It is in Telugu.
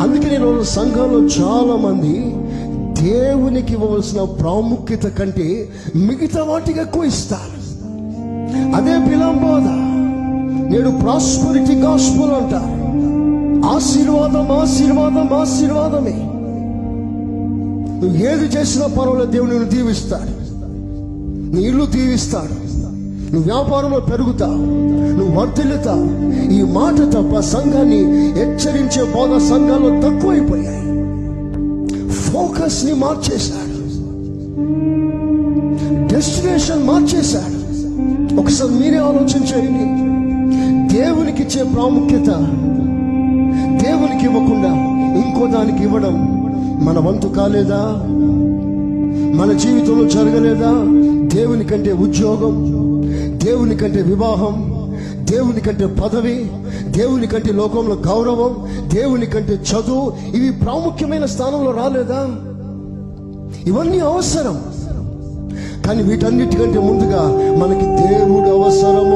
అందుకే నేను సంఘంలో చాలా మంది దేవునికి ఇవ్వవలసిన ప్రాముఖ్యత కంటే మిగతా వాటికి ఎక్కువ ఇస్తారు. అదే బిలంబోధ. నేడు ప్రాస్పరిటీ గాస్పెల్ అంటారు. ఆశీర్వాదం ఆశీర్వాదం ఆశీర్వాదమే. నువ్వు ఏది చేసినా పర్వాలేదు, దేవుడు నిన్ను దీవిస్తాడు, నీ ఇల్లు దీవిస్తాడు, నువ్వు వ్యాపారంలో పెరుగుతావు, నువ్వు వర్ధిల్లుతావు. ఈ మాట తప్ప సంఘాన్ని హెచ్చరించే బోధ సంఘాల్లో తక్కువైపోయాయి. ఫోకస్ ని మార్చేశాడు, డెస్టినేషన్ మార్చేశాడు. ఒకసారి మీరే ఆలోచన చేయండి. దేవునికి ఇచ్చే ప్రాముఖ్యత దేవునికి ఇవ్వకుండా ఇంకో దానికి ఇవ్వడం మన వంతు కాలేదా? మన జీవితంలో జరగలేదా? దేవుని కంటే ఉద్యోగం, దేవుని కంటే వివాహం, దేవుని కంటే పదవి, దేవుని కంటే లోకంలో గౌరవం, దేవుని కంటే చదువు, ఇవి ప్రాముఖ్యమైన స్థానంలో రాలేదా? ఇవన్నీ అవసరం, కానీ వీటన్నిటికంటే ముందుగా మనకి దేవుడు అవసరం.